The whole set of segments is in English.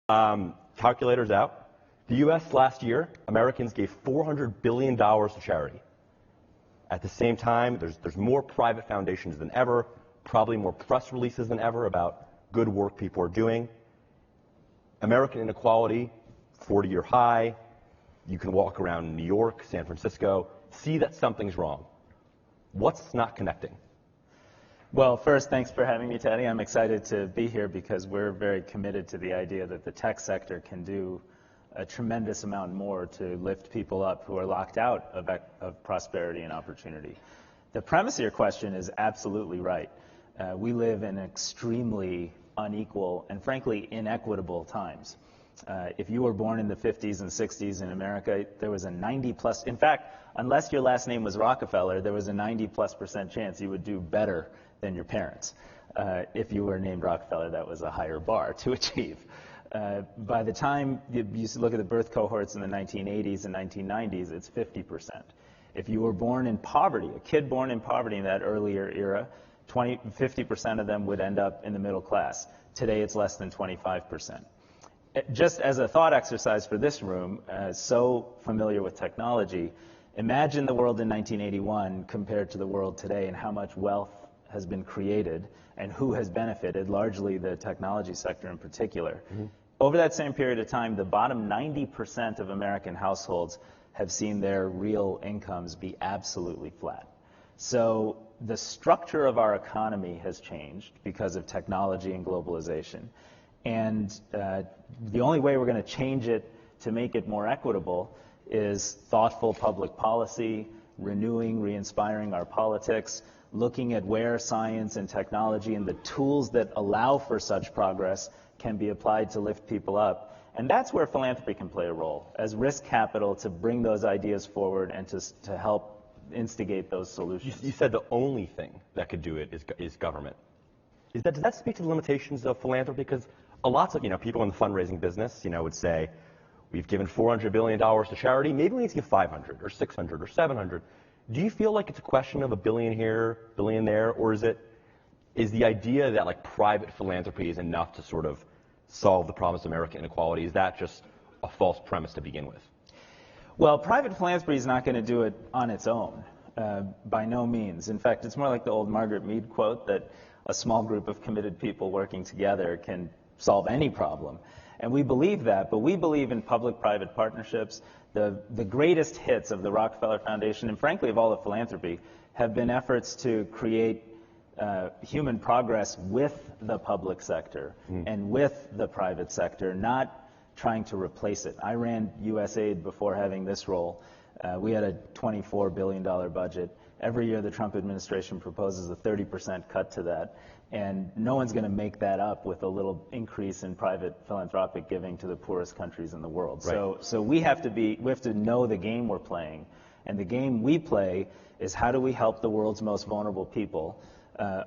Calculators out. The U.S. last year, Americans gave $400 billion to charity. At the same time, there's more private foundations than ever, probably more press releases than ever about good work people are doing. American inequality, 40-year high. You can walk around New York, San Francisco, see that something's wrong. What's not connecting? Well, first, thanks for having me, Teddy. I'm excited to be here because we're very committed to the idea that the tech sector can do a tremendous amount more to lift people up who are locked out of prosperity and opportunity. The premise of your question is absolutely right. We live in extremely unequal and frankly inequitable times. If you were born in the 50s and 60s in America, there was a 90+, in fact, unless your last name was Rockefeller, there was a 90+% chance you would do better than your parents. If you were named Rockefeller, that was a higher bar to achieve. By the time you look at the birth cohorts in the 1980s and 1990s, it's 50%. If you were born in poverty, a kid born in poverty in that earlier era, 50% of them would end up in the middle class. Today, it's less than 25%. Just as a thought exercise for this room, so familiar with technology, imagine the world in 1981 compared to the world today and how much wealth has been created and who has benefited, largely the technology sector in particular. Mm-hmm. Over that same period of time, the bottom 90% of American households have seen their real incomes be absolutely flat. So the structure of our economy has changed because of technology and globalization. And the only way we're going to change it to make it more equitable is thoughtful public policy, renewing, re-inspiring our politics, looking at where science and technology and the tools that allow for such progress can be applied to lift people up. And that's where philanthropy can play a role, as risk capital to bring those ideas forward and to help instigate those solutions. You said the only thing that could do it is government. Does that speak to the limitations of philanthropy? Because lots of people in the fundraising business would say, we've given $400 billion to charity, maybe we need to give 500 or 600 or 700. Do you feel like it's a question of $1 billion here, $1 billion there, or is the idea that like private philanthropy is enough to sort of solve the problems of American inequality? Is that just a false premise to begin with? Well, private philanthropy is not going to do it on its own, by no means. In fact, it's more like the old Margaret Mead quote that a small group of committed people working together can solve any problem. And we believe that, but we believe in public-private partnerships. The greatest hits of the Rockefeller Foundation, and frankly of all of philanthropy, have been efforts to create human progress with the public sector and with the private sector, not trying to replace it. I ran USAID before having this role. We had a $24 billion budget. Every year the Trump administration proposes a 30% cut to that. And no one's going to make that up with a little increase in private philanthropic giving to the poorest countries in the world. Right. So we have to know the game we're playing. And the game we play is how do we help the world's most vulnerable people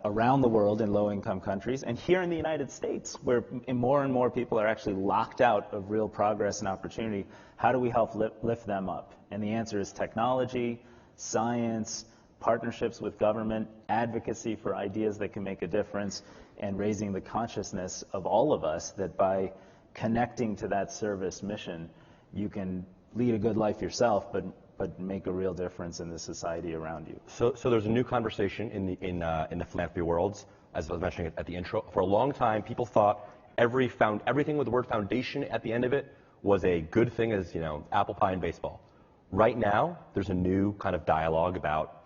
around the world in low-income countries, and here in the United States, where more and more people are actually locked out of real progress and opportunity, how do we help lift them up? And the answer is technology, science, partnerships with government, advocacy for ideas that can make a difference, and raising the consciousness of all of us that by connecting to that service mission, you can lead a good life yourself, but make a real difference in the society around you. So there's a new conversation in the philanthropy worlds, as I was mentioning at the intro. For a long time, people thought everything with the word foundation at the end of it was a good thing, as apple pie in baseball. Right now, there's a new kind of dialogue about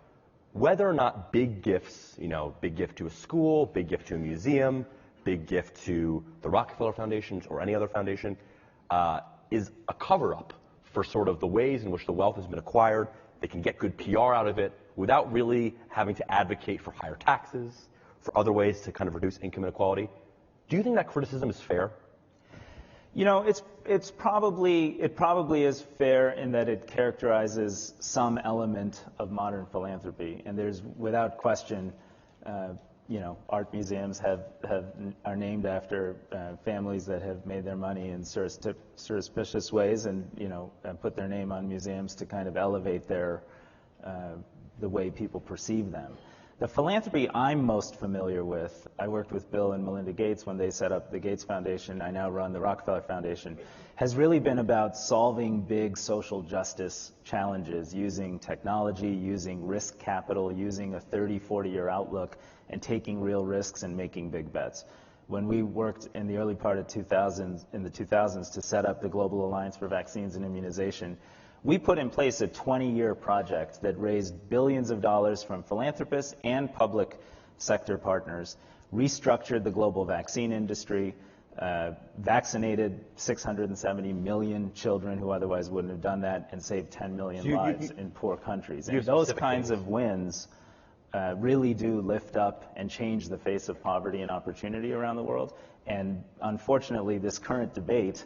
whether or not big gifts, big gift to a school, big gift to a museum, big gift to the Rockefeller Foundation or any other foundation, is a cover-up for sort of the ways in which the wealth has been acquired. They can get good PR out of it without really having to advocate for higher taxes, for other ways to kind of reduce income inequality. Do you think that criticism is fair? It probably is fair in that it characterizes some element of modern philanthropy, and there's without question, art museums are named after families that have made their money in surreptitious ways, and put their name on museums to kind of elevate the way people perceive them. The philanthropy I'm most familiar with, I worked with Bill and Melinda Gates when they set up the Gates Foundation. I now run the Rockefeller Foundation, has really been about solving big social justice challenges using technology, using risk capital, using a 30, 40-year outlook, and taking real risks and making big bets. When we worked in the early part of the 2000s to set up the Global Alliance for Vaccines and Immunization, we put in place a 20-year project that raised billions of dollars from philanthropists and public sector partners, restructured the global vaccine industry, vaccinated 670 million children who otherwise wouldn't have done that, and saved 10 million lives in poor countries. And those kinds of wins really do lift up and change the face of poverty and opportunity around the world. And unfortunately, this current debate,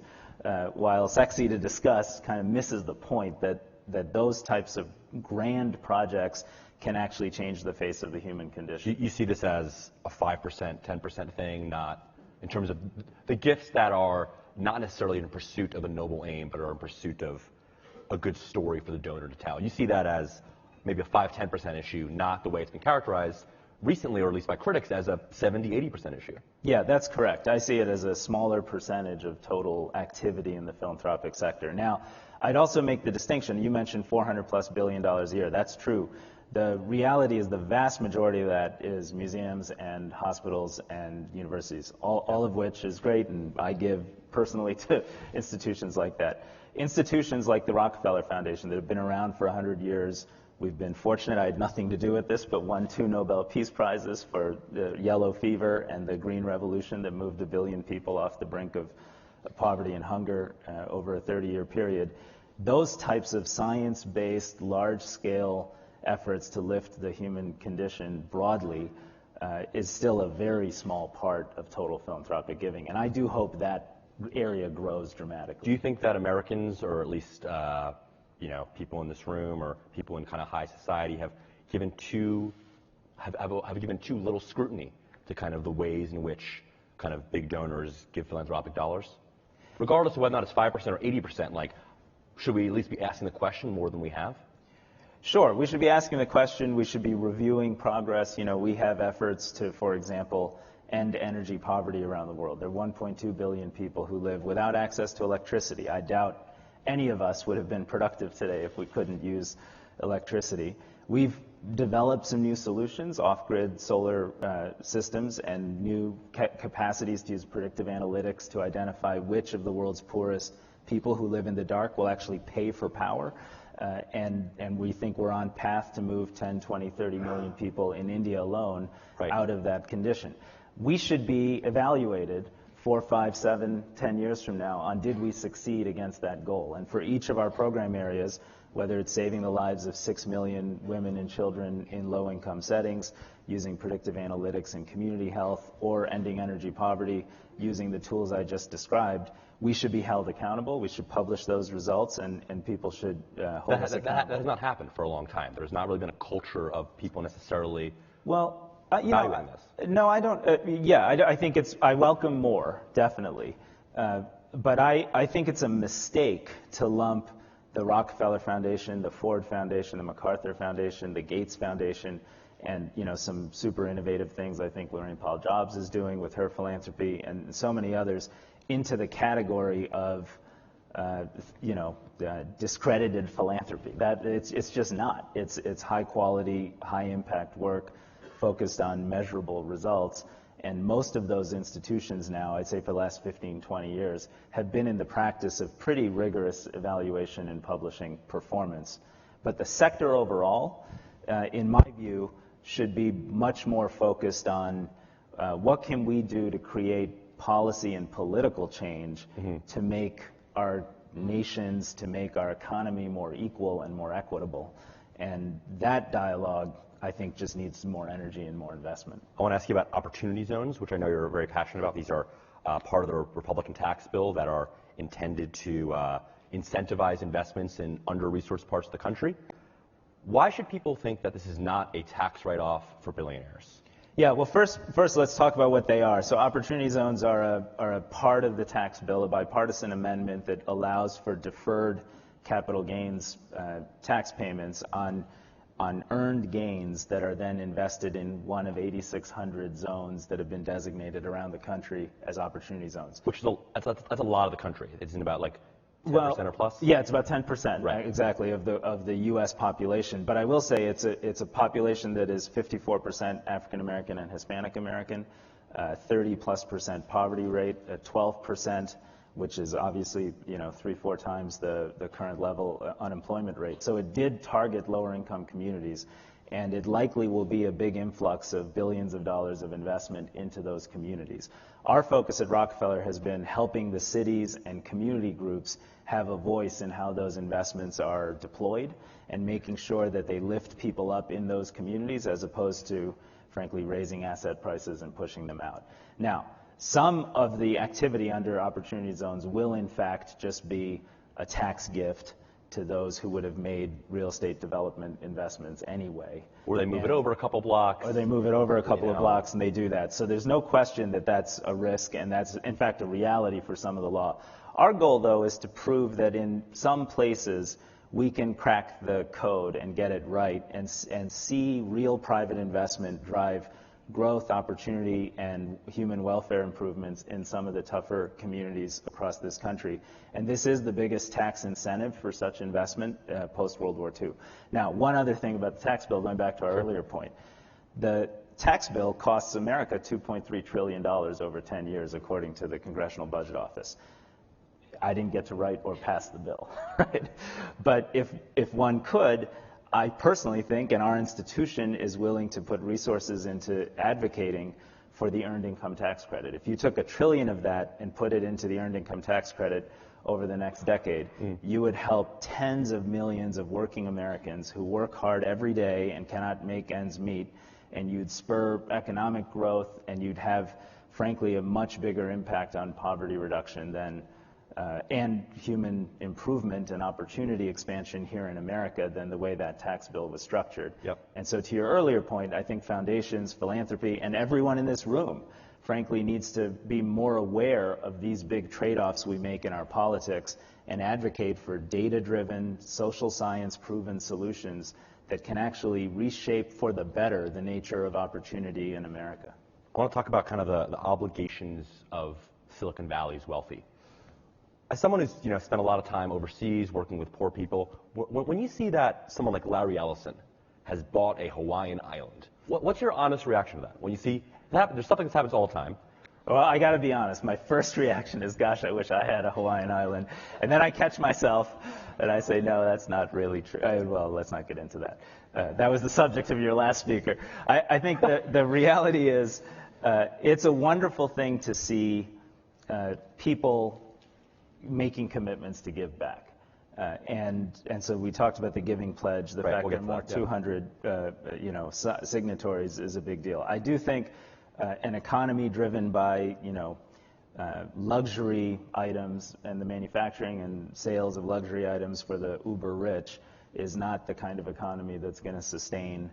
while sexy to discuss, kind of misses the point that those types of grand projects can actually change the face of the human condition. You see this as a 5%, 10% thing, not in terms of the gifts that are not necessarily in pursuit of a noble aim, but are in pursuit of a good story for the donor to tell. You see that as maybe a 5-10% issue, not the way it's been characterized recently, or at least by critics, as a 70-80% issue. Yeah, that's correct. I see it as a smaller percentage of total activity in the philanthropic sector. Now, I'd also make the distinction, you mentioned $400+ billion a year. That's true. The reality is the vast majority of that is museums and hospitals and universities, all of which is great, and I give personally to institutions like that. Institutions like the Rockefeller Foundation that have been around for 100 years. We've been fortunate. I had nothing to do with this, but won 2 Nobel Peace Prizes for the yellow fever and the Green Revolution that moved 1 billion people off the brink of poverty and hunger over a 30-year period. Those types of science-based, large-scale efforts to lift the human condition broadly is still a very small part of total philanthropic giving. And I do hope that area grows dramatically. Do you think that Americans, or at least people in this room or people in kind of high society, have given too little scrutiny to kind of the ways in which kind of big donors give philanthropic dollars? Regardless of whether or not it's 5% or 80%, like, should we at least be asking the question more than we have? Sure, we should be asking the question. We should be reviewing progress. We have efforts to, for example, end energy poverty around the world. There are 1.2 billion people who live without access to electricity. I doubt any of us would have been productive today if we couldn't use electricity. We've developed some new solutions, off-grid solar systems, and new capacities to use predictive analytics to identify which of the world's poorest people who live in the dark will actually pay for power. And we think we're on path to move 10, 20, 30 million people in India alone out of that condition. We should be evaluated 4, 5, 7, 10 years from now on, did we succeed against that goal? And for each of our program areas, whether it's saving the lives of 6 million women and children in low-income settings, using predictive analytics in community health, or ending energy poverty using the tools I just described, we should be held accountable. We should publish those results, and people should hold us accountable. That has not happened for a long time. There's not really been a culture of people necessarily valuing this. No, I don't. I think I welcome more, definitely. But I think it's a mistake to lump the Rockefeller Foundation, the Ford Foundation, the MacArthur Foundation, the Gates Foundation, and some super innovative things I think Lorraine Paul Jobs is doing with her philanthropy, and so many others, into the category of discredited philanthropy. That it's just not. It's high quality, high impact work focused on measurable results. And most of those institutions now, I'd say for the last 15, 20 years, have been in the practice of pretty rigorous evaluation and publishing performance. But the sector overall, in my view, should be much more focused on what can we do to create policy and political change to make our nations, to make our economy more equal and more equitable. And that dialogue, I think, just needs more energy and more investment. I want to ask you about opportunity zones, which I know you're very passionate about. These are part of the Republican tax bill that are intended to incentivize investments in under-resourced parts of the country. Why should people think that this is not a tax write-off for billionaires? Yeah, well, first let's talk about what they are. So opportunity zones are a part of the tax bill, a bipartisan amendment that allows for deferred capital gains tax payments on on earned gains that are then invested in one of 8,600 zones that have been designated around the country as opportunity zones. Which is that's a lot of the country. It's in about like 10% or plus? Yeah, it's about 10%, right, exactly, of the U.S. population. But I will say it's a population that is 54% African American and Hispanic American, 30+% poverty rate, 12%, which is obviously 3-4 times the current level unemployment rate. So it did target lower income communities, and it likely will be a big influx of billions of dollars of investment into those communities. Our focus at Rockefeller has been helping the cities and community groups have a voice in how those investments are deployed and making sure that they lift people up in those communities as opposed to, frankly, raising asset prices and pushing them out. Now, some of the activity under opportunity zones will in fact just be a tax gift to those who would have made real estate development investments anyway. Or they move it over a couple blocks. Or they move it over a couple of blocks and they do that. So there's no question that that's a risk, and that's in fact a reality for some of the law. Our goal, though, is to prove that in some places we can crack the code and get it right and see real private investment drive growth, opportunity, and human welfare improvements in some of the tougher communities across this country. And this is the biggest tax incentive for such investment post-World War II. Now, one other thing about the tax bill, going back to our earlier point, the tax bill costs America $2.3 trillion over 10 years, according to the Congressional Budget Office. I didn't get to write or pass the bill, right? But if one could, I personally think, and our institution is willing to put resources into advocating for the earned income tax credit. If you took $1 trillion of that and put it into the earned income tax credit over the next decade, you would help tens of millions of working Americans who work hard every day and cannot make ends meet, and you'd spur economic growth, and you'd have, frankly, a much bigger impact on poverty reduction than and human improvement and opportunity expansion here in America than the way that tax bill was structured. Yep. And so to your earlier point, I think foundations, philanthropy, and everyone in this room, frankly, needs to be more aware of these big trade-offs we make in our politics and advocate for data-driven, social science-proven solutions that can actually reshape for the better the nature of opportunity in America. I want to talk about kind of the obligations of Silicon Valley's wealthy. As someone who's spent a lot of time overseas working with poor people, when you see that someone like Larry Ellison has bought a Hawaiian island, what's your honest reaction to that? When you see that, there's something that happens all the time. Well, I got to be honest. My first reaction is, gosh, I wish I had a Hawaiian island. And then I catch myself and I say, no, that's not really true. Well, let's not get into that. That was the subject of your last speaker. I think the reality is it's a wonderful thing to see people making commitments to give back. And so we talked about the Giving Pledge, the fact that more 200 signatories is a big deal. I do think an economy driven by luxury items and the manufacturing and sales of luxury items for the uber rich is not the kind of economy that's going to sustain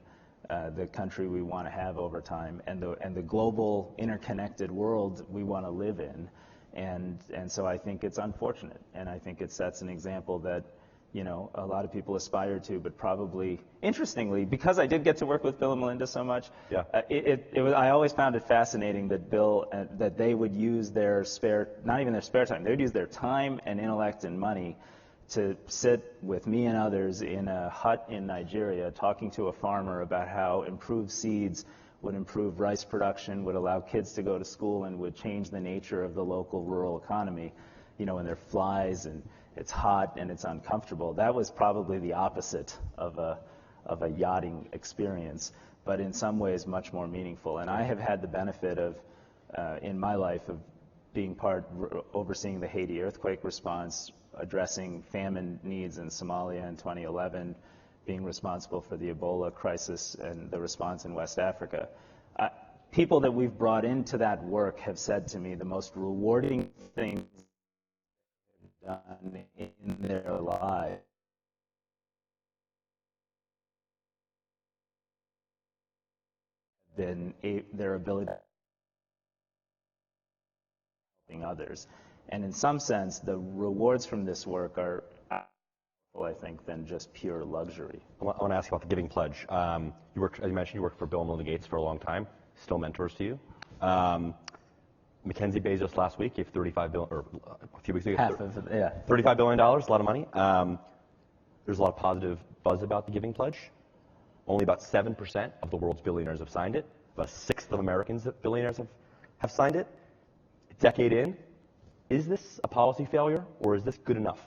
the country we want to have over time and the global interconnected world we want to live in. And so I think it's unfortunate, and I think it sets an example that a lot of people aspire to, but probably, interestingly, because I did get to work with Bill and Melinda so much, I always found it fascinating that that they would use their not even their spare time, they would use their time and intellect and money to sit with me and others in a hut in Nigeria talking to a farmer about how improved seeds would improve rice production, would allow kids to go to school, and would change the nature of the local rural economy. When there are flies and it's hot and it's uncomfortable. That was probably the opposite of a yachting experience, but in some ways much more meaningful. And I have had the benefit of, in my life, of being overseeing the Haiti earthquake response, addressing famine needs in Somalia in 2011, being responsible for the Ebola crisis and the response in West Africa. People that we've brought into that work have said to me the most rewarding things they've done in their lives have been their ability to helping others. And in some sense, the rewards from this work are I think, than just pure luxury. I want to ask you about the Giving Pledge. You worked, as you mentioned, you worked for Bill and Melinda Gates for a long time, still mentors to you. Mackenzie Bezos last week gave $35 billion, or a few weeks ago, Half of it, yeah. $35 billion, a lot of money. There's a lot of positive buzz about the Giving Pledge. Only about 7% of the world's billionaires have signed it. About a sixth of Americans billionaires have signed it. A decade in, is this a policy failure, or is this good enough?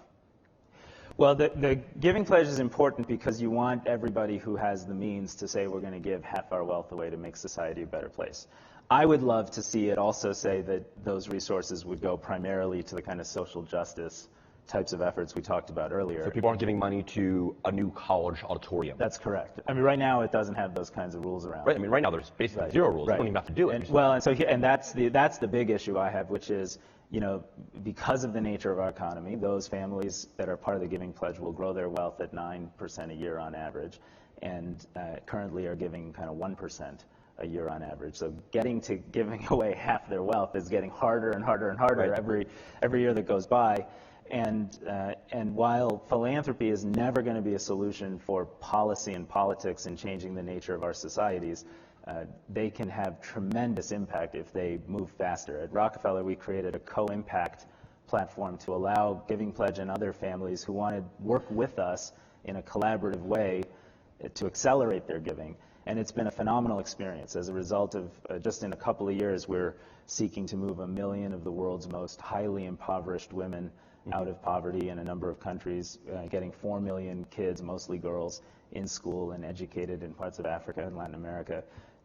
Well, the Giving Pledge is important because you want everybody who has the means to say we're going to give half our wealth away to make society a better place. I would love to see it also say that those resources would go primarily to the kind of social justice types of efforts we talked about earlier. So people aren't giving money to a new college auditorium. That's correct. I mean, right now it doesn't have those kinds of rules around. Right. I mean, right now there's basically zero rules. You don't even have to do it. And that's the big issue I have, which is, because of the nature of our economy, those families that are part of the Giving Pledge will grow their wealth at 9% a year on average, and currently are giving kind of 1% a year on average. So getting to giving away half their wealth is getting harder and harder and harder every year that goes by. And while philanthropy is never going to be a solution for policy and politics and changing the nature of our societies, they can have tremendous impact if they move faster. At Rockefeller, we created a co-impact platform to allow Giving Pledge and other families who want to work with us in a collaborative way to accelerate their giving. And it's been a phenomenal experience. As a result of just in a couple of years, we're seeking to move 1 million of the world's most highly impoverished women out of poverty in a number of countries, getting 4 million kids, mostly girls, in school and educated in parts of Africa and Latin America,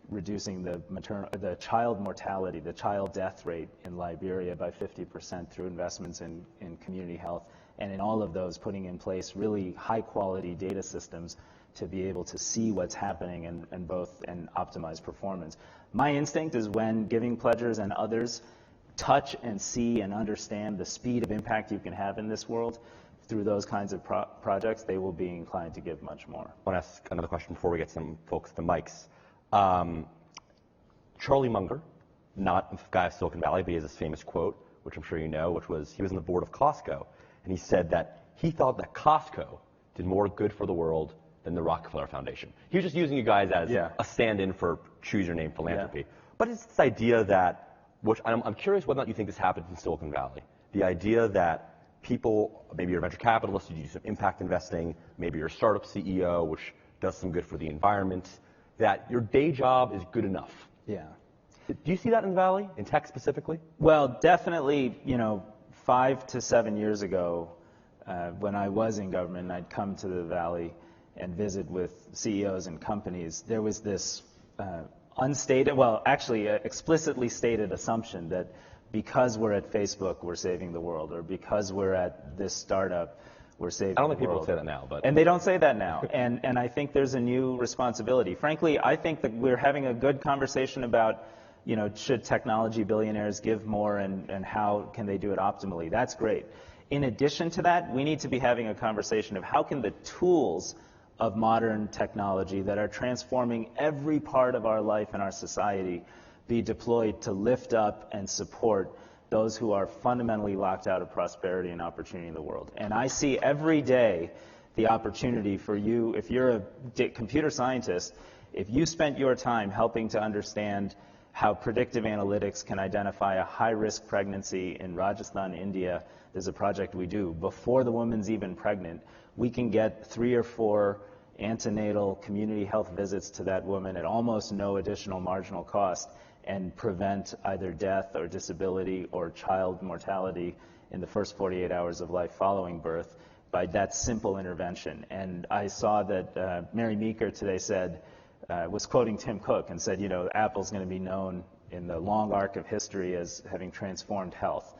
reducing the child mortality, the child death rate in Liberia by 50% through investments in community health, and in all of those putting in place really high quality data systems to be able to see what's happening and optimize performance. My instinct is when Giving Pledgers and others touch and see and understand the speed of impact you can have in this world through those kinds of projects, they will be inclined to give much more. I want to ask another question before we get some folks to the mics. Charlie Munger, not a guy of Silicon Valley, but he has this famous quote, which I'm sure you know, which was he was on the board of Costco, and he said that he thought that Costco did more good for the world than the Rockefeller Foundation. He was just using you guys as a stand-in for choose your name philanthropy. Yeah. But it's this idea that, which I'm curious whether or not you think this happens in Silicon Valley, the idea that people, maybe you're a venture capitalist, you do some impact investing, maybe you're a startup CEO, which does some good for the environment, that your day job is good enough. Yeah. Do you see that in the Valley, in tech specifically? Well, definitely, 5 to 7 years ago, when I was in government and I'd come to the Valley and visit with CEOs and companies, there was this explicitly stated assumption that because we're at Facebook, we're saving the world, or because we're at this startup, we're saving the world. I don't think people would say that now, but... And they don't say that now. And I think there's a new responsibility. Frankly, I think that we're having a good conversation about, should technology billionaires give more and how can they do it optimally? That's great. In addition to that, we need to be having a conversation of how can the tools of modern technology that are transforming every part of our life and our society be deployed to lift up and support those who are fundamentally locked out of prosperity and opportunity in the world. And I see every day the opportunity for you, if you're a computer scientist, if you spent your time helping to understand how predictive analytics can identify a high-risk pregnancy in Rajasthan, India, there's a project we do, before the woman's even pregnant, we can get 3 or 4 antenatal community health visits to that woman at almost no additional marginal cost and prevent either death or disability or child mortality in the first 48 hours of life following birth by that simple intervention. And I saw that Mary Meeker today was quoting Tim Cook and said, Apple's going to be known in the long arc of history as having transformed health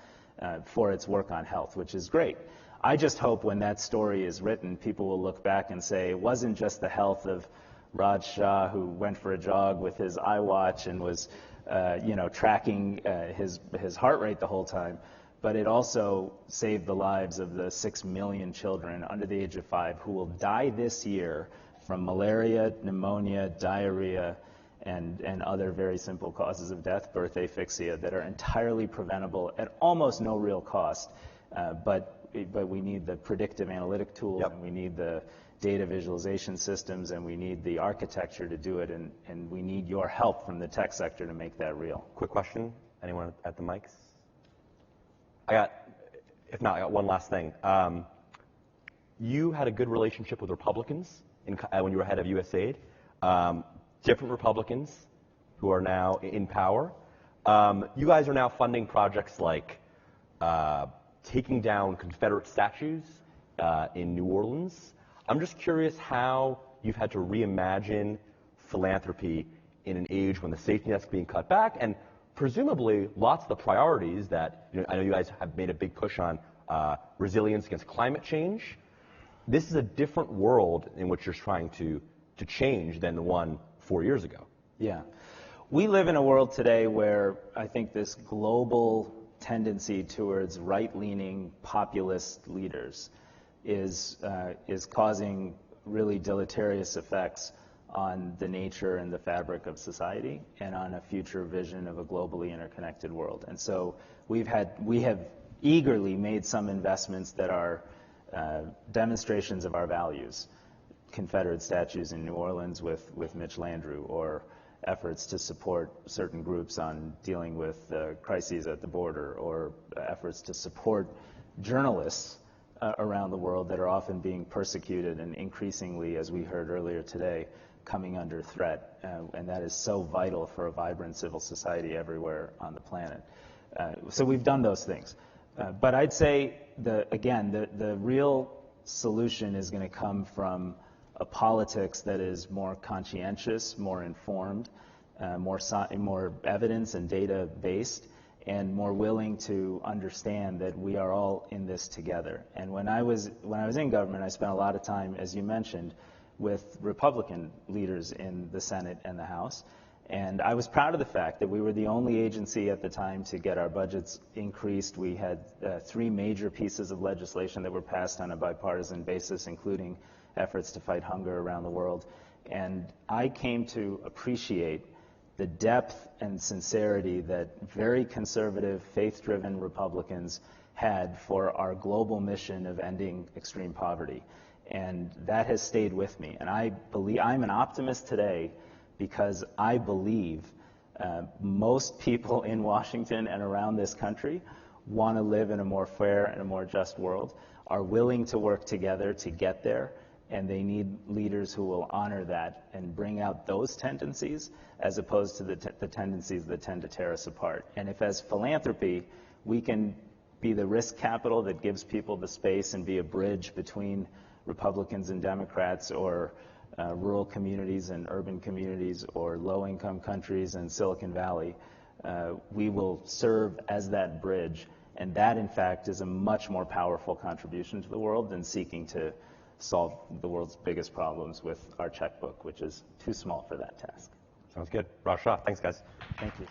for its work on health, which is great. I just hope when that story is written, people will look back and say it wasn't just the health of Raj Shah, who went for a jog with his iWatch and was, tracking his heart rate the whole time, but it also saved the lives of the 6 million children under the age of 5 who will die this year from malaria, pneumonia, diarrhea, and other very simple causes of death, birth asphyxia, that are entirely preventable at almost no real cost. But but we need the predictive analytic tools, Yep. and we need the data visualization systems, and we need the architecture to do it, and we need your help from the tech sector to make that real. Quick question. Anyone at the mics? If not, I got one last thing. You had a good relationship with Republicans when you were head of USAID. Different Republicans who are now in power. You guys are now funding projects like taking down Confederate statues in New Orleans. I'm just curious how you've had to reimagine philanthropy in an age when the safety net's being cut back, and presumably lots of the priorities that, I know you guys have made a big push on resilience against climate change. This is a different world in which you're trying to change than the one 4 years ago. Yeah. We live in a world today where I think this global tendency towards right-leaning populist leaders is causing really deleterious effects on the nature and the fabric of society and on a future vision of a globally interconnected world. And so we have eagerly made some investments that are demonstrations of our values. Confederate statues in New Orleans with Mitch Landrieu, or efforts to support certain groups on dealing with crises at the border, or efforts to support journalists around the world that are often being persecuted and increasingly, as we heard earlier today, coming under threat. And that is so vital for a vibrant civil society everywhere on the planet. So we've done those things. But I'd say, the real solution is going to come from a politics that is more conscientious, more informed, more evidence and data based, and more willing to understand that we are all in this together. And when I was in government, I spent a lot of time, as you mentioned, with Republican leaders in the Senate and the House. And I was proud of the fact that we were the only agency at the time to get our budgets increased. We had 3 major pieces of legislation that were passed on a bipartisan basis, including efforts to fight hunger around the world. And I came to appreciate the depth and sincerity that very conservative, faith-driven Republicans had for our global mission of ending extreme poverty. And that has stayed with me. And I'm an optimist today because I believe most people in Washington and around this country want to live in a more fair and a more just world, are willing to work together to get there, and they need leaders who will honor that and bring out those tendencies as opposed to the tendencies that tend to tear us apart. And if as philanthropy we can be the risk capital that gives people the space and be a bridge between Republicans and Democrats, or rural communities and urban communities, or low-income countries and Silicon Valley, we will serve as that bridge. And that, in fact, is a much more powerful contribution to the world than seeking to solve the world's biggest problems with our checkbook, which is too small for that task. Sounds good. Rajiv Shah, thanks, guys. Thank you.